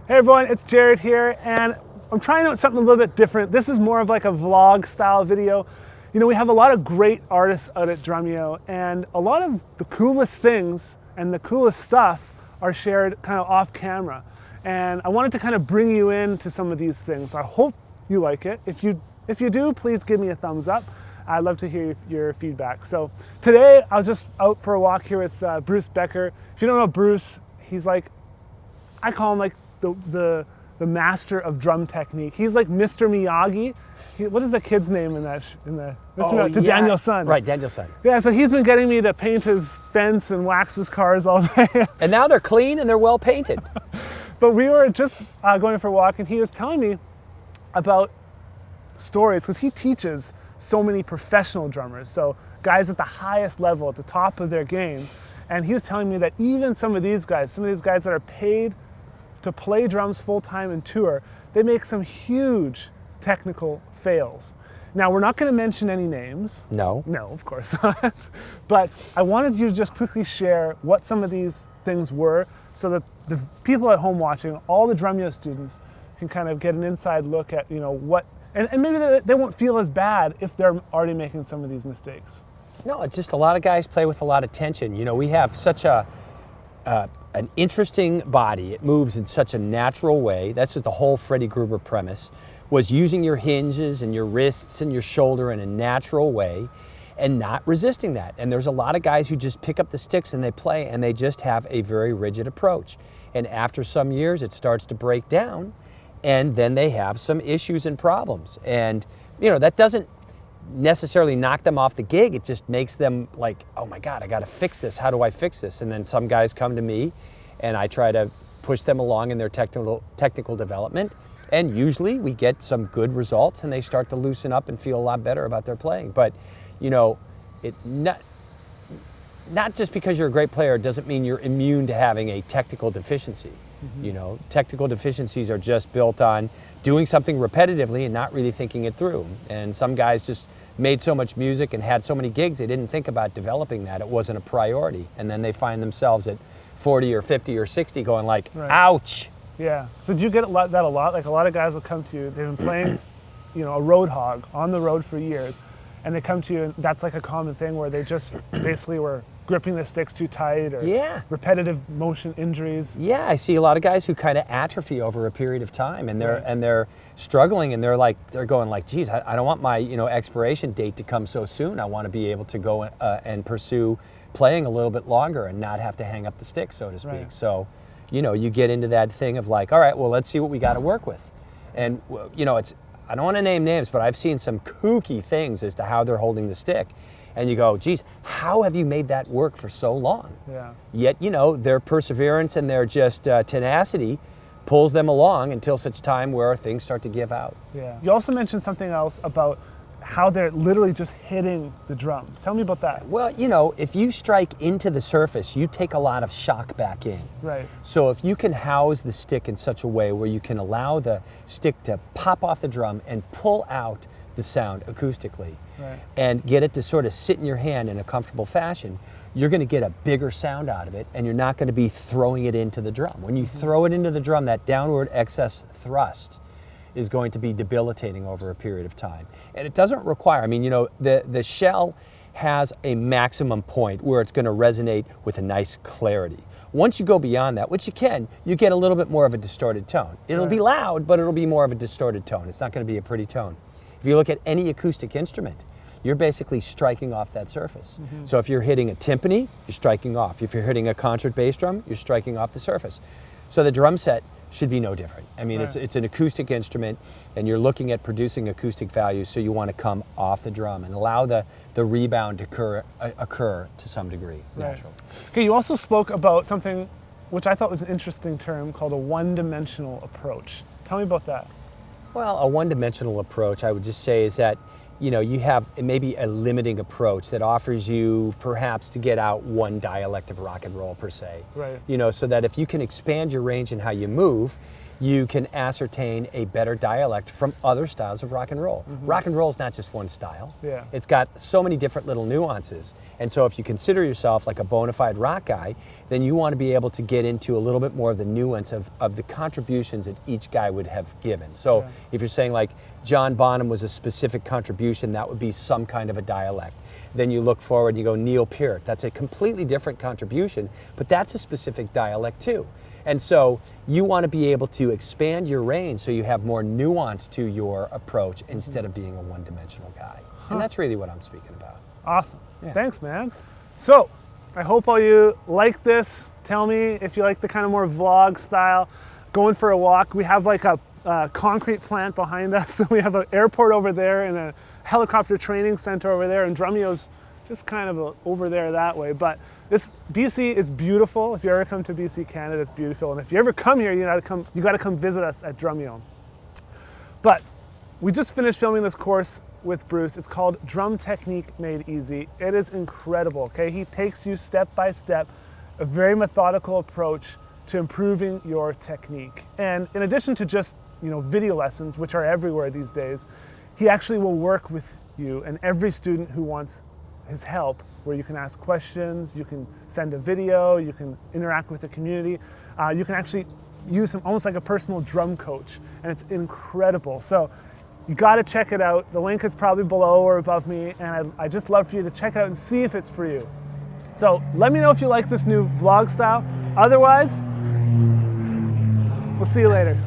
Hey everyone, it's Jared here, and I'm trying out something a little bit different. This is more of like a vlog style video. You know, we have a lot of great artists out at Drumeo, and a lot of the coolest things and the coolest stuff are shared kind of off camera. And I wanted to kind of bring you into some of these things. I hope you like it. If you do, please give me a thumbs up. I'd love to hear your feedback. So today I was just out for a walk here with Bruce Becker. If you don't know Bruce, he's like, I call him like the master of drum technique. He's like Mr. Miyagi. What is the kid's name in that? Daniel's son. Right, Daniel's son. Yeah, so he's been getting me to paint his fence and wax his cars all day. And now they're clean and they're well painted. But we were just going for a walk, and he was telling me about stories, because he teaches so many professional drummers, so guys at the highest level, at the top of their game. And he was telling me that even some of these guys that are paid to play drums full-time and tour, they make some huge technical fails. Now, we're not going to mention any names. No. No, of course not. But I wanted you to just quickly share what some of these things were, so that the people at home watching, all the Drumeo students, can kind of get an inside look at, you know, what, and maybe they won't feel as bad if they're already making some of these mistakes. No, it's just a lot of guys play with a lot of tension. You know, we have such an interesting body. It moves in such a natural way. That's just the whole Freddie Gruber premise, was using your hinges and your wrists and your shoulder in a natural way and not resisting that. And there's a lot of guys who just pick up the sticks and they play, and they just have a very rigid approach. And after some years, it starts to break down, and then they have some issues and problems. And, you know, that doesn't necessarily knock them off the gig. It just makes them like, oh my God, I got to fix this. How do I fix this? And then some guys come to me, and I try to push them along in their technical development. And usually we get some good results, and they start to loosen up and feel a lot better about their playing. But, you know, not just because you're a great player doesn't mean you're immune to having a technical deficiency. Mm-hmm. You know, technical deficiencies are just built on doing something repetitively and not really thinking it through. And some guys just made so much music and had so many gigs, they didn't think about developing that. It wasn't a priority. And then they find themselves at 40 or 50 or 60 going like, right. Ouch. Yeah. So do you get that a lot? Like, a lot of guys will come to you, they've been playing, you know, a road hog on the road for years, and they come to you, and that's like a common thing where they just basically were gripping the sticks too tight, or repetitive motion injuries. Yeah, I see a lot of guys who kind of atrophy over a period of time, and they're struggling, and they're going like, geez, I don't want my, you know, expiration date to come so soon. I want to be able to go and pursue playing a little bit longer and not have to hang up the stick, so to speak. Right. So, you know, you get into that thing of like, all right, well, let's see what we got to work with. And, you know, I don't want to name names, but I've seen some kooky things as to how they're holding the stick. And you go, geez, how have you made that work for so long? Yeah. Yet, you know, their perseverance and their just tenacity pulls them along until such time where things start to give out. Yeah. You also mentioned something else about how they're literally just hitting the drums. Tell me about that. Well, you know, if you strike into the surface, you take a lot of shock back in. Right. So if you can house the stick in such a way where you can allow the stick to pop off the drum and pull out the sound acoustically, right, and get it to sort of sit in your hand in a comfortable fashion, you're going to get a bigger sound out of it, and you're not going to be throwing it into the drum. When you throw it into the drum, that downward excess thrust is going to be debilitating over a period of time. And it doesn't require, I mean, you know, the shell has a maximum point where it's going to resonate with a nice clarity. Once you go beyond that, which you can, you get a little bit more of a distorted tone. It'll be loud, but it'll be more of a distorted tone. It's not going to be a pretty tone. If you look at any acoustic instrument, you're basically striking off that surface. Mm-hmm. So if you're hitting a timpani, you're striking off. If you're hitting a concert bass drum, you're striking off the surface. So the drum set should be no different. I mean, it's an acoustic instrument, and you're looking at producing acoustic values, so you want to come off the drum and allow the rebound to occur to some degree, naturally. Okay, you also spoke about something which I thought was an interesting term called a one-dimensional approach. Tell me about that. Well, a one-dimensional approach, I would just say, is that, you know, you have maybe a limiting approach that offers you perhaps to get out one dialect of rock and roll per se. Right. You know, so that if you can expand your range in how you move, you can ascertain a better dialect from other styles of rock and roll. Rock and roll is not just one style. Yeah. It's got so many different little nuances. And so if you consider yourself like a bona fide rock guy, then you want to be able to get into a little bit more of the nuance of the contributions that each guy would have given. So if you're saying like John Bonham was a specific contribution, that would be some kind of a dialect. Then you look forward and you go Neil Peart. That's a completely different contribution, but that's a specific dialect too. And so you want to be able to expand your range so you have more nuance to your approach instead of being a one-dimensional guy. And that's really what I'm speaking about. Awesome. Yeah. Thanks, man. So I hope all you like this. Tell me if you like the kind of more vlog style. Going for a walk. We have like a concrete plant behind us. We have an airport over there and a helicopter training center over there, and Drumeo's just kind of over there that way. But this BC is beautiful. If you ever come to BC, Canada, it's beautiful. And if you ever come here, you got to come visit us at Drumeo. But we just finished filming this course with Bruce. It's called Drum Technique Made Easy. It is incredible, okay? He takes you step by step, a very methodical approach to improving your technique. And in addition to just, video lessons, which are everywhere these days, he actually will work with you and every student who wants his help, where you can ask questions, you can send a video, you can interact with the community. You can actually use him almost like a personal drum coach, and it's incredible. So you got to check it out. The link is probably below or above me, and I just love for you to check it out and see if it's for you. So let me know if you like this new vlog style. Otherwise, we'll see you later.